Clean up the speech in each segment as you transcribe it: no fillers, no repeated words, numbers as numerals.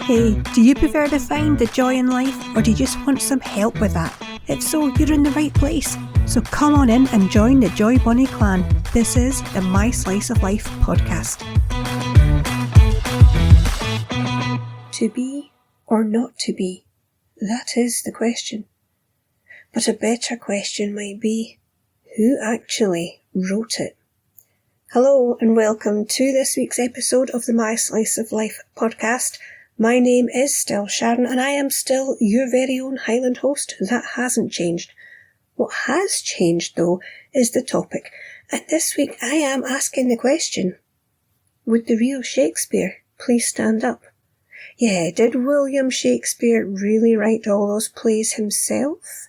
Hey, do you prefer to find the joy in life, or do you just want some help with that? If so, you're in the right place. So come on in and join the Joy Bunny clan. This is the My Slice of Life podcast. To be or not to be? That is the question. But a better question might be, who actually wrote it? Hello and welcome to this week's episode of the My Slice of Life podcast. My name is still Sharon and I am still your very own Highland host. That hasn't changed. What has changed though is the topic, and this week I am asking the question, would the real Shakespeare please stand up? Yeah, did William Shakespeare really write all those plays himself?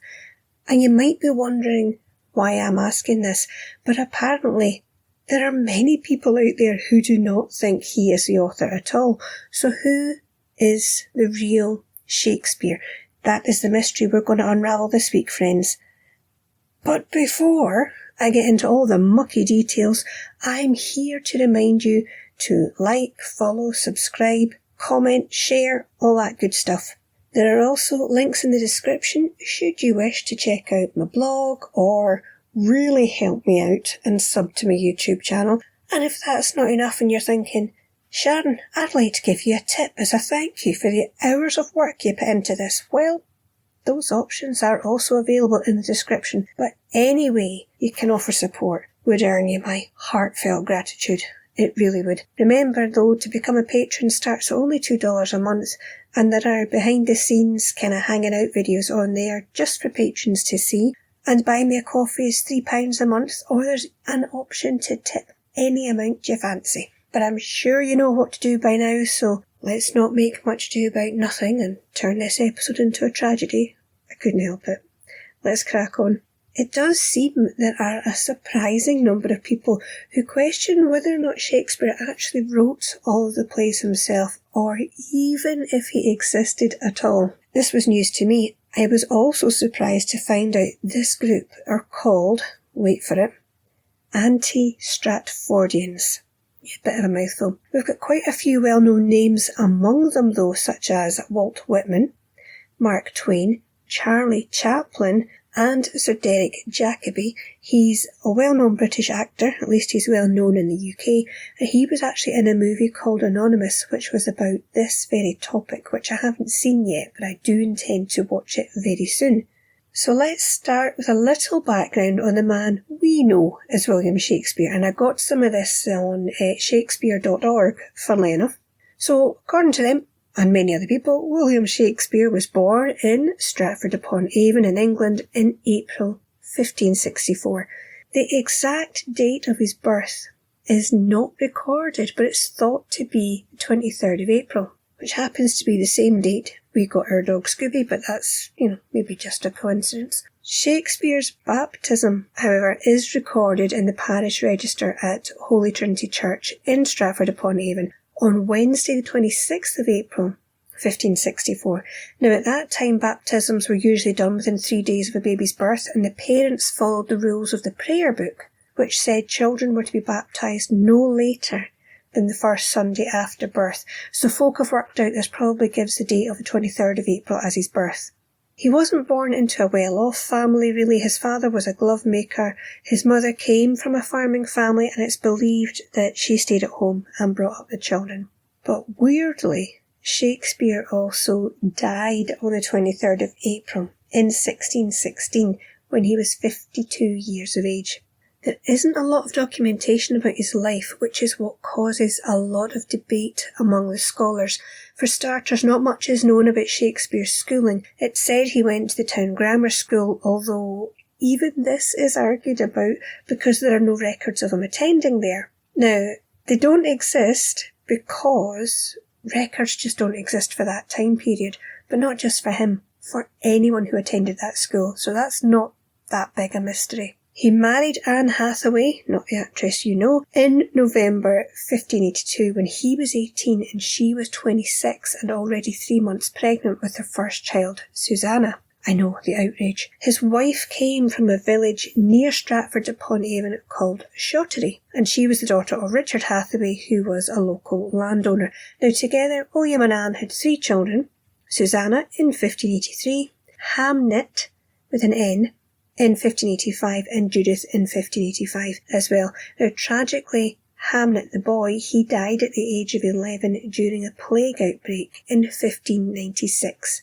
And you might be wondering why I'm asking this, but apparently there are many people out there who do not think he is the author at all. So who is the real Shakespeare? That is the mystery we're going to unravel this week, friends. But before I get into all the mucky details, I'm here to remind you to like, follow, subscribe, comment, share, all that good stuff. There are also links in the description should you wish to check out my blog or really help me out and sub to my YouTube channel. And if that's not enough and you're thinking, Sharon, I'd like to give you a tip as a thank you for the hours of work you put into this, well, those options are also available in the description. But any way you can offer support would earn you my heartfelt gratitude. It really would. Remember though, to become a patron starts at only $2 a month, and there are behind the scenes kind of hanging out videos on there just for patrons to see. And buy me a coffee is £3 a month, or there's an option to tip any amount you fancy. But I'm sure you know what to do by now, so let's not make much ado about nothing and turn this episode into a tragedy. I couldn't help it. Let's crack on. It does seem there are a surprising number of people who question whether or not Shakespeare actually wrote all of the plays himself, or even if he existed at all. This was news to me. I was also surprised to find out this group are called, wait for it, Anti-Stratfordians. A bit of a mouthful. We've got quite a few well-known names among them though, such as Walt Whitman, Mark Twain, Charlie Chaplin, and Sir Derek Jacobi. He's a well-known British actor, at least he's well known in the UK, and he was actually in a movie called Anonymous, which was about this very topic, which I haven't seen yet, but I do intend to watch it very soon. So let's start with a little background on the man we know as William Shakespeare, and I got some of this on shakespeare.org, funnily enough. So, according to them, and many other people, William Shakespeare was born in Stratford-upon-Avon in England in April 1564. The exact date of his birth is not recorded, but it's thought to be the 23rd of April, which happens to be the same date we got our dog Scooby, but that's, maybe just a coincidence. Shakespeare's baptism, however, is recorded in the parish register at Holy Trinity Church in Stratford-upon-Avon on Wednesday the 26th of April, 1564. Now at that time baptisms were usually done within 3 days of a baby's birth, and the parents followed the rules of the prayer book, which said children were to be baptised no later than the first Sunday after birth. So folk have worked out this probably gives the date of the 23rd of April as his birth. He wasn't born into a well-off family really. His father was a glove maker, his mother came from a farming family, and it's believed that she stayed at home and brought up the children. But weirdly, Shakespeare also died on the 23rd of April in 1616 when he was 52 years of age. There isn't a lot of documentation about his life, which is what causes a lot of debate among the scholars. For starters, not much is known about Shakespeare's schooling. It's said he went to the town grammar school, although even this is argued about because there are no records of him attending there. Now, they don't exist because records just don't exist for that time period, but not just for him, for anyone who attended that school. So that's not that big a mystery. He married Anne Hathaway, not the actress you know, in November 1582 when he was 18 and she was 26 and already 3 months pregnant with her first child, Susanna. I know, the outrage. His wife came from a village near Stratford-upon-Avon called Shottery, and she was the daughter of Richard Hathaway, who was a local landowner. Now together, William and Anne had 3 children, Susanna in 1583, Hamnet, with an N, in 1585, and Judith in 1585 as well. Now tragically, Hamnet the boy, he died at the age of 11 during a plague outbreak in 1596.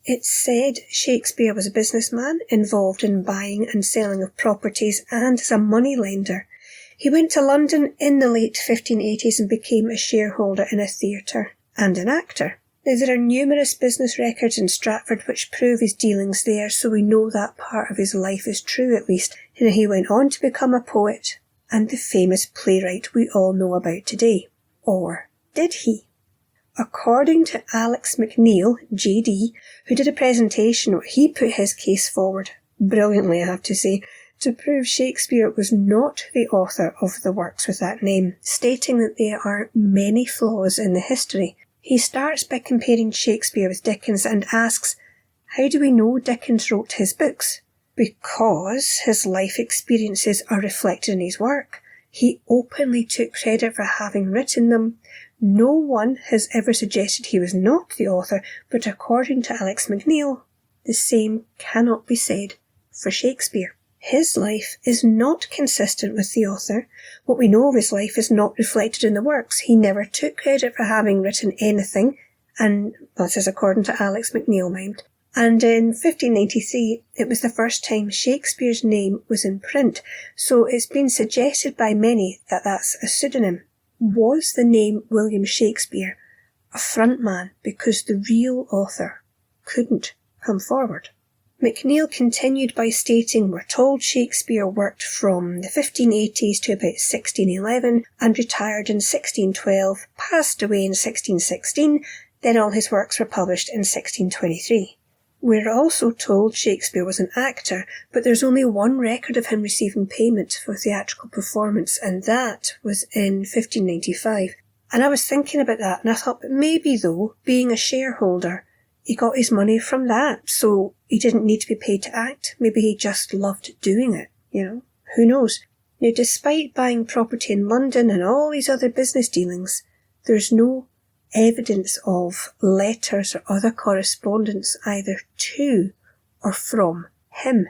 It's said Shakespeare was a businessman involved in buying and selling of properties and as a moneylender. He went to London in the late 1580s and became a shareholder in a theatre and an actor. Now, there are numerous business records in Stratford which prove his dealings there, so we know that part of his life is true at least. He went on to become a poet and the famous playwright we all know about today. Or did he? According to Alex McNeill, JD, who did a presentation where he put his case forward, brilliantly I have to say, to prove Shakespeare was not the author of the works with that name, stating that there are many flaws in the history. He starts by comparing Shakespeare with Dickens and asks, how do we know Dickens wrote his books? Because his life experiences are reflected in his work. He openly took credit for having written them. No one has ever suggested he was not the author, but according to Alex McNeill, the same cannot be said for Shakespeare. His life is not consistent with the author. What we know of his life is not reflected in the works. He never took credit for having written anything, and that is according to Alex McNeill, mind. And in 1593, it was the first time Shakespeare's name was in print, so it's been suggested by many that that's a pseudonym. Was the name William Shakespeare a frontman because the real author couldn't come forward? McNeill continued by stating we're told Shakespeare worked from the 1580s to about 1611 and retired in 1612, passed away in 1616, then all his works were published in 1623. We're also told Shakespeare was an actor, but there's only one record of him receiving payment for theatrical performance, and that was in 1595. And I was thinking about that, and I thought, but maybe though, being a shareholder, he got his money from that, so he didn't need to be paid to act. Maybe he just loved doing it, Who knows? Now, despite buying property in London and all these other business dealings, there's no evidence of letters or other correspondence either to or from him.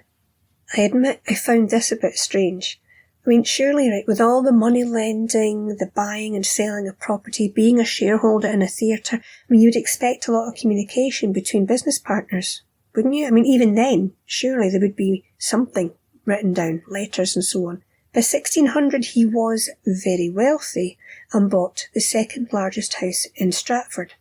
I admit I found this a bit strange. I mean, surely, right, with all the money lending, the buying and selling of property, being a shareholder in a theatre, you'd expect a lot of communication between business partners, wouldn't you? Even then, surely there would be something written down, letters and so on. By 1600, he was very wealthy and bought the second largest house in Stratford.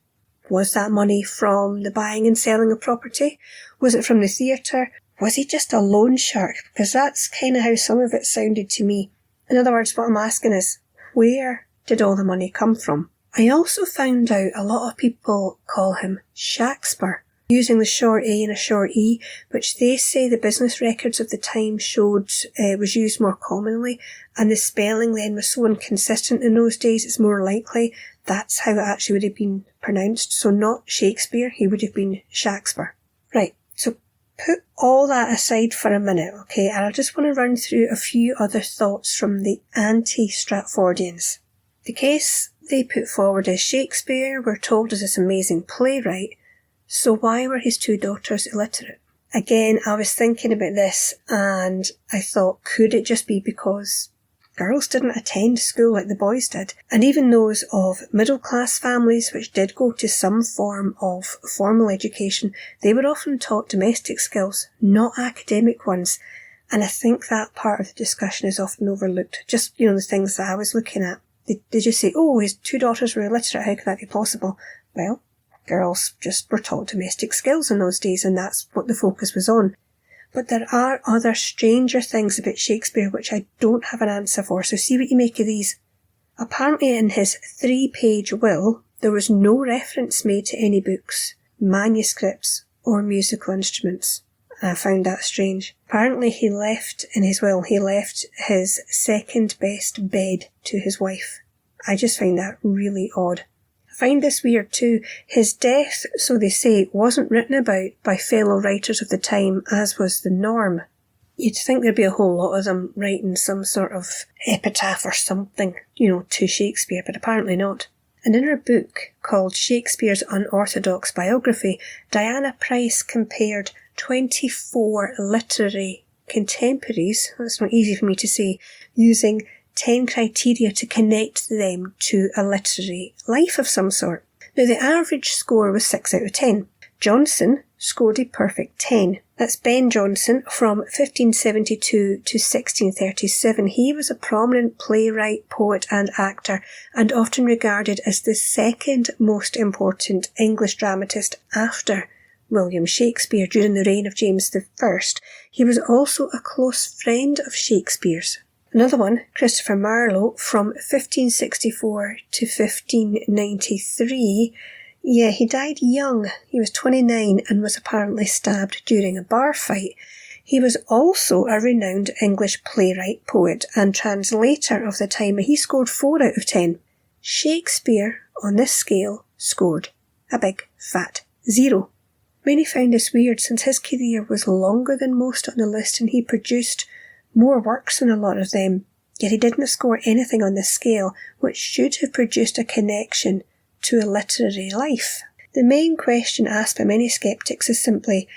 Was that money from the buying and selling of property? Was it from the theatre? Was he just a loan shark? Because that's kind of how some of it sounded to me. In other words, what I'm asking is, where did all the money come from? I also found out a lot of people call him Shakespeare, using the short A and a short E, which they say the business records of the time showed was used more commonly, and the spelling then was so inconsistent in those days, it's more likely that's how it actually would have been pronounced. So not Shakespeare, he would have been Shakespeare. Right, so put all that aside for a minute, okay, and I just want to run through a few other thoughts from the anti-Stratfordians. The case they put forward is Shakespeare, we're told, is this amazing playwright, so why were his 2 daughters illiterate? Again, I was thinking about this and I thought, could it just be because girls didn't attend school like the boys did? And even those of middle-class families which did go to some form of formal education, they were often taught domestic skills, not academic ones. And I think that part of the discussion is often overlooked. Just, the things that I was looking at. They just say, oh, his 2 daughters were illiterate, how could that be possible? Well, girls just were taught domestic skills in those days, and that's what the focus was on. But there are other stranger things about Shakespeare which I don't have an answer for, so see what you make of these. Apparently in his 3-page will, there was no reference made to any books, manuscripts, or musical instruments. And I found that strange. Apparently he left his second best bed to his wife. I just find that really odd. I find this weird too. His death, so they say, wasn't written about by fellow writers of the time, as was the norm. You'd think there'd be a whole lot of them writing some sort of epitaph or something, to Shakespeare, but apparently not. And in her book, called Shakespeare's Unorthodox Biography, Diana Price compared 24 literary contemporaries, that's not easy for me to say, using 10 criteria to connect them to a literary life of some sort. Now, the average score was 6 out of 10. Johnson scored a perfect 10. That's Ben Jonson from 1572 to 1637. He was a prominent playwright, poet and actor, and often regarded as the second most important English dramatist after William Shakespeare during the reign of James I. He was also a close friend of Shakespeare's. Another one, Christopher Marlowe, from 1564 to 1593. Yeah, he died young. He was 29 and was apparently stabbed during a bar fight. He was also a renowned English playwright, poet and translator of the time. He scored 4 out of 10. Shakespeare, on this scale, scored a big fat 0. Many found this weird since his career was longer than most on the list and he produced more works than a lot of them, yet he didn't score anything on this scale, which should have produced a connection to a literary life. The main question asked by many skeptics is simply,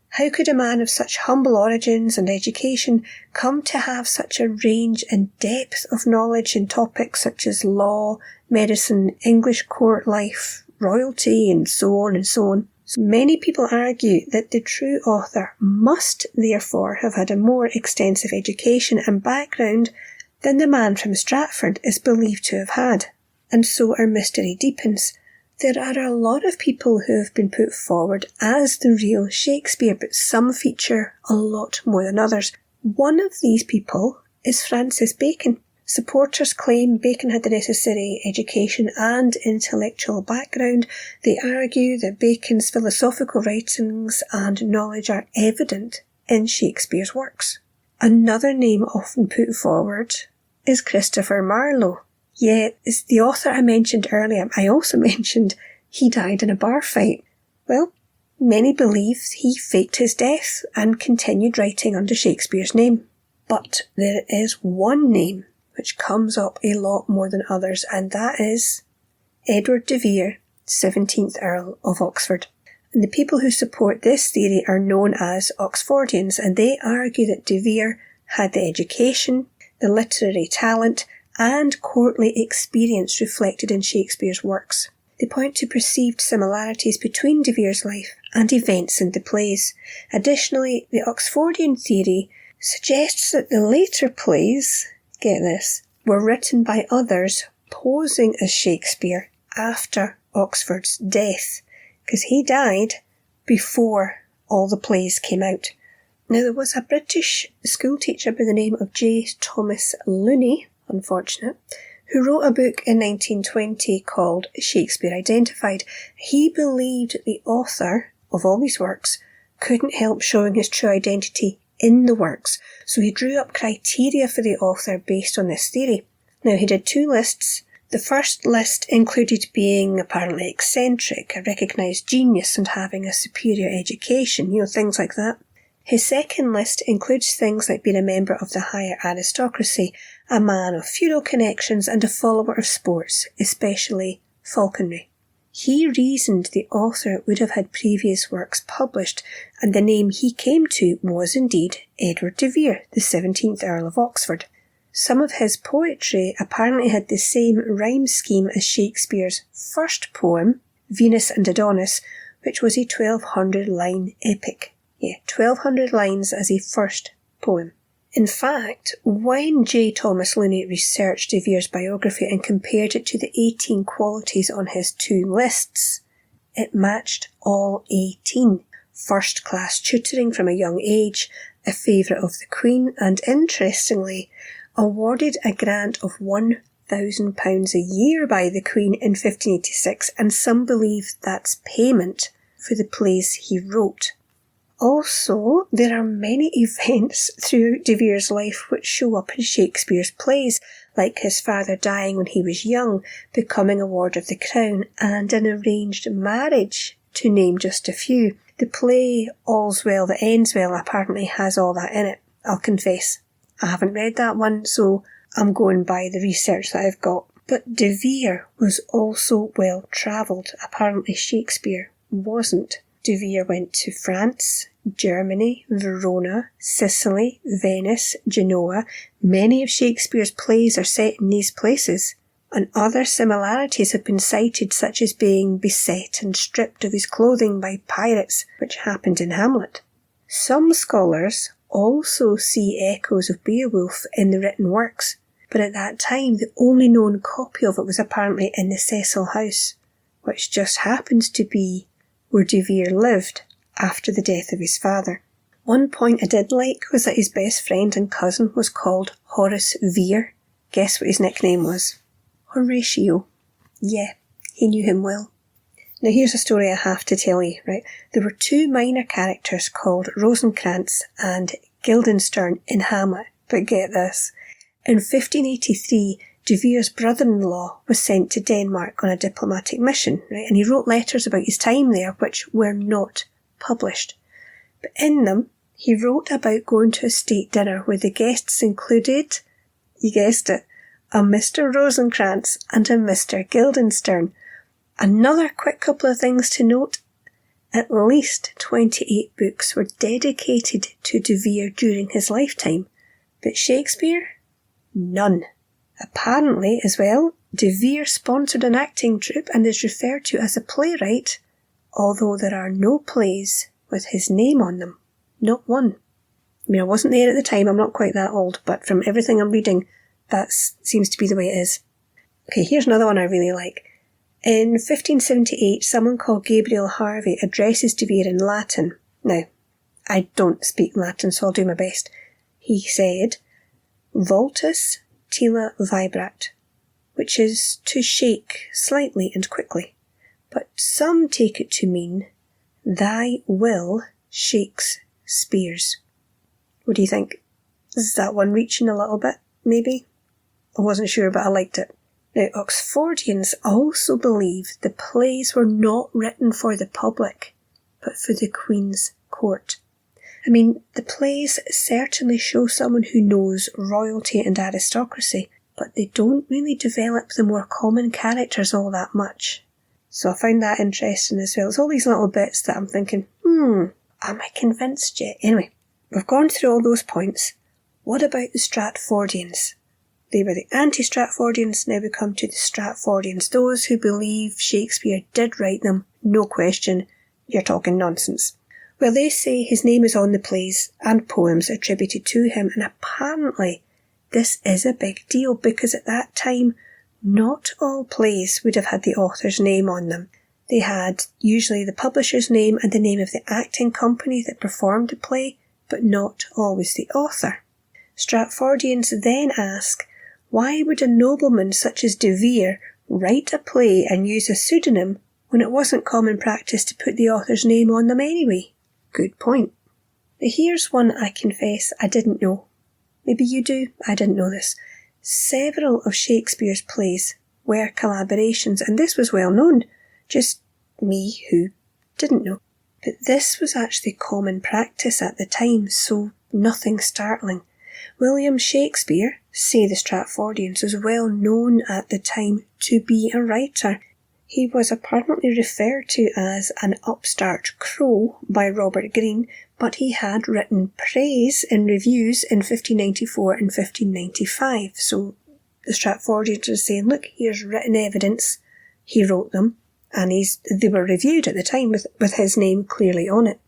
how could a man of such humble origins and education come to have such a range and depth of knowledge in topics such as law, medicine, English court life, royalty, and so on and so on? So many people argue that the true author must therefore have had a more extensive education and background than the man from Stratford is believed to have had. And so our mystery deepens. There are a lot of people who have been put forward as the real Shakespeare, but some feature a lot more than others. One of these people is Francis Bacon. Supporters claim Bacon had the necessary education and intellectual background. They argue that Bacon's philosophical writings and knowledge are evident in Shakespeare's works. Another name often put forward is Christopher Marlowe. Yet, as the author I mentioned earlier, I also mentioned he died in a bar fight. Well, many believe he faked his death and continued writing under Shakespeare's name. But there is one name which comes up a lot more than others, and that is Edward de Vere, 17th Earl of Oxford. And the people who support this theory are known as Oxfordians, and they argue that de Vere had the education, the literary talent, and courtly experience reflected in Shakespeare's works. They point to perceived similarities between de Vere's life and events in the plays. Additionally, the Oxfordian theory suggests that the later plays, get this, were written by others posing as Shakespeare after Oxford's death, because he died before all the plays came out. Now, there was a British schoolteacher by the name of J. Thomas Looney, unfortunate, who wrote a book in 1920 called Shakespeare Identified. He believed the author of all these works couldn't help showing his true identity in the works, so he drew up criteria for the author based on this theory. Now, he did 2 lists. The first list included being apparently eccentric, a recognised genius, and having a superior education, things like that. His second list includes things like being a member of the higher aristocracy, a man of feudal connections, and a follower of sports, especially falconry. He reasoned the author would have had previous works published, and the name he came to was indeed Edward de Vere, the 17th Earl of Oxford. Some of his poetry apparently had the same rhyme scheme as Shakespeare's first poem, Venus and Adonis, which was a 1200-line epic. 1200 lines as a first poem. In fact, when J. Thomas Looney researched de Vere's biography and compared it to the 18 qualities on his 2 lists, it matched all 18. First-class tutoring from a young age, a favourite of the Queen, and interestingly, awarded a grant of £1,000 a year by the Queen in 1586, and some believe that's payment for the plays he wrote. Also, there are many events through de Vere's life which show up in Shakespeare's plays, like his father dying when he was young, becoming a ward of the crown, and an arranged marriage, to name just a few. The play All's Well That Ends Well apparently has all that in it. I'll confess, I haven't read that one, so I'm going by the research that I've got. But De Vere was also well travelled. Apparently Shakespeare wasn't. De Vere went to France, Germany, Verona, Sicily, Venice, Genoa. Many of Shakespeare's plays are set in these places, and other similarities have been cited, such as being beset and stripped of his clothing by pirates, which happened in Hamlet. Some scholars also see echoes of Beowulf in the written works, but at that time the only known copy of it was apparently in the Cecil House, which just happens to be where De Vere lived after the death of his father. One point I did like was that his best friend and cousin was called Horace Vere. Guess what his nickname was? Horatio. Yeah, he knew him well. Now here's a story I have to tell you, right? There were two minor characters called Rosencrantz and Guildenstern in Hamlet, but get this. In 1583, De Vere's brother-in-law was sent to Denmark on a diplomatic mission, right? And he wrote letters about his time there, which were not published. But in them, he wrote about going to a state dinner where the guests included, you guessed it, a Mr. Rosencrantz and a Mr. Guildenstern. Another quick couple of things to note. At least 28 books were dedicated to De Vere during his lifetime, but Shakespeare? None. Apparently, as well, De Vere sponsored an acting troupe and is referred to as a playwright, although there are no plays with his name on them. Not one. I mean, I wasn't there at the time, I'm not quite that old, but from everything I'm reading, that seems to be the way it is. Okay, here's another one I really like. In 1578, someone called Gabriel Harvey addresses De Vere in Latin. Now, I don't speak Latin, so I'll do my best. He said, Voltus tila vibrat, which is to shake slightly and quickly, but some take it to mean, thy will shakes spears. What do you think? Is that one reaching a little bit, maybe? I wasn't sure, but I liked it. Now, Oxfordians also believe the plays were not written for the public, but for the Queen's court. I mean, the plays certainly show someone who knows royalty and aristocracy, but they don't really develop the more common characters all that much. So I found that interesting as well. It's all these little bits that I'm thinking, am I convinced yet? Anyway, we've gone through all those points. What about the Stratfordians? They were the anti-Stratfordians, now we come to the Stratfordians, those who believe Shakespeare did write them, no question, you're talking nonsense. Well, they say his name is on the plays and poems attributed to him, and apparently this is a big deal because at that time, not all plays would have had the author's name on them. They had usually the publisher's name and the name of the acting company that performed the play, but not always the author. Stratfordians then ask, why would a nobleman such as De Vere write a play and use a pseudonym when it wasn't common practice to put the author's name on them anyway? Good point. Now here's one I confess I didn't know. Maybe you do, I didn't know this. Several of Shakespeare's plays were collaborations, and this was well known, just me who didn't know. But this was actually common practice at the time, so nothing startling. William Shakespeare, say the Stratfordians, was well known at the time to be a writer. He was apparently referred to as an upstart crow by Robert Greene, but he had written praise in reviews in 1594 and 1595. So the Stratfordians are saying, look, here's written evidence. He wrote them, and they were reviewed at the time with his name clearly on it.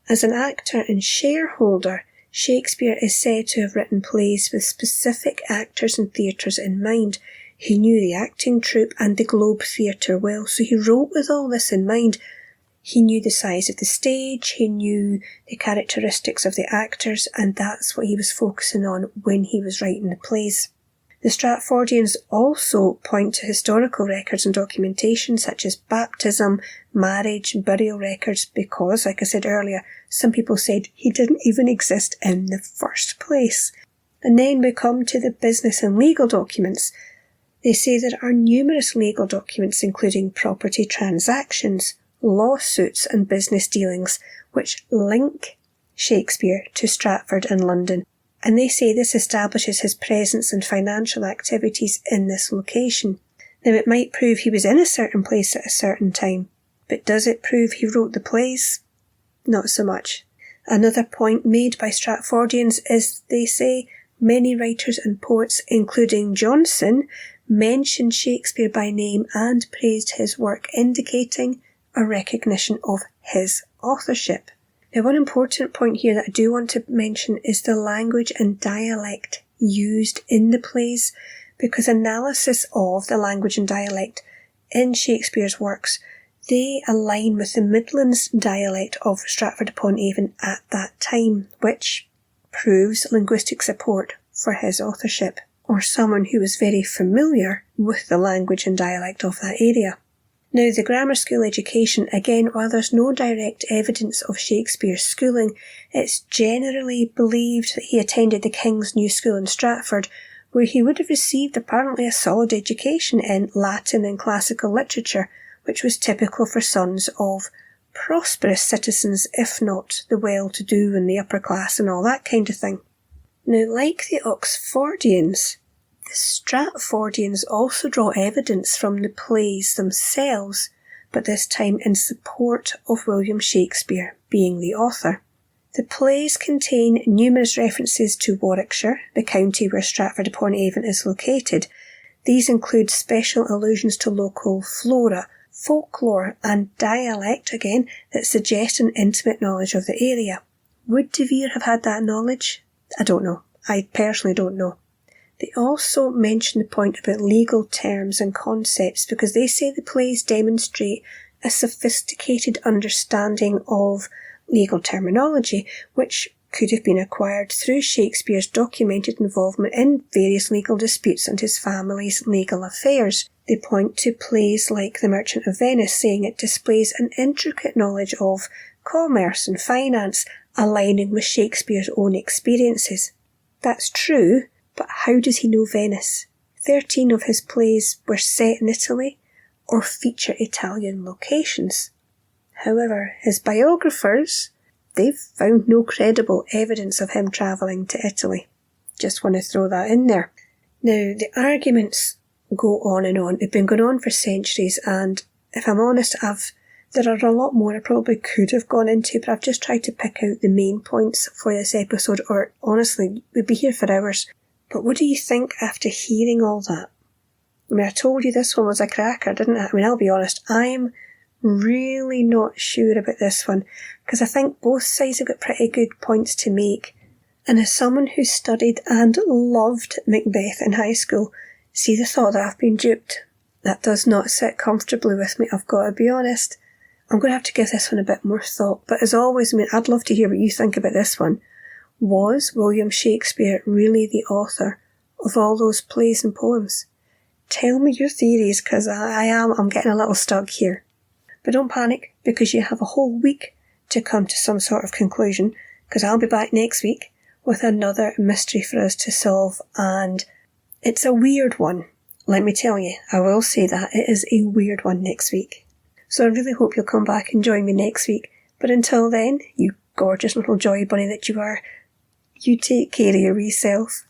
As an actor and shareholder, Shakespeare is said to have written plays with specific actors and theatres in mind. He knew the acting troupe and the Globe Theatre well, so he wrote with all this in mind. He knew the size of the stage, he knew the characteristics of the actors, and that's what he was focusing on when he was writing the plays. The Stratfordians also point to historical records and documentation such as baptism, marriage, burial records, because, like I said earlier, some people said he didn't even exist in the first place. And then we come to the business and legal documents. They say there are numerous legal documents including property transactions, lawsuits and business dealings which link Shakespeare to Stratford and London, and they say this establishes his presence and financial activities in this location. Now it might prove he was in a certain place at a certain time, but does it prove he wrote the plays? Not so much. Another point made by Stratfordians is, they say, many writers and poets, including Johnson, mentioned Shakespeare by name and praised his work, indicating a recognition of his authorship. Now, one important point here that I do want to mention is the language and dialect used in the plays, because analysis of the language and dialect in Shakespeare's works, they align with the Midlands dialect of Stratford-upon-Avon at that time, which proves linguistic support for his authorship, or someone who was very familiar with the language and dialect of that area. Now, the grammar school education, again, while there's no direct evidence of Shakespeare's schooling, it's generally believed that he attended the King's New School in Stratford, where he would have received apparently a solid education in Latin and classical literature, which was typical for sons of prosperous citizens, if not the well-to-do and the upper class and all that kind of thing. Now, like the Oxfordians, the Stratfordians also draw evidence from the plays themselves, but this time in support of William Shakespeare being the author. The plays contain numerous references to Warwickshire, the county where Stratford-upon-Avon is located. These include special allusions to local flora, folklore and dialect, again, that suggest an intimate knowledge of the area. Would De Vere have had that knowledge? I don't know. I personally don't know. They also mention the point about legal terms and concepts, because they say the plays demonstrate a sophisticated understanding of legal terminology, which could have been acquired through Shakespeare's documented involvement in various legal disputes and his family's legal affairs. They point to plays like The Merchant of Venice, saying it displays an intricate knowledge of commerce and finance, aligning with Shakespeare's own experiences. That's true, but how does he know Venice? 13 of his plays were set in Italy or feature Italian locations. However, his biographers, they've found no credible evidence of him travelling to Italy. Just want to throw that in there. Now, the arguments go on and on. They've been going on for centuries, and if I'm honest, there are a lot more I probably could have gone into, but I've just tried to pick out the main points for this episode, or honestly, we'd be here for hours. But what do you think after hearing all that? I mean, I told you this one was a cracker, didn't I? I mean, I'll be honest, I'm really not sure about this one, because I think both sides have got pretty good points to make. And as someone who studied and loved Macbeth in high school, see the thought that I've been duped. That does not sit comfortably with me, I've got to be honest. I'm going to have to give this one a bit more thought, but as always, I mean, I'd love to hear what you think about this one. Was William Shakespeare really the author of all those plays and poems? Tell me your theories, because I'm getting a little stuck here. But don't panic, because you have a whole week to come to some sort of conclusion, because I'll be back next week with another mystery for us to solve, and it's a weird one. Let me tell you, I will say that, it is a weird one next week. So I really hope you'll come back and join me next week. But until then, you gorgeous little joy bunny that you are, you take care of your wee self.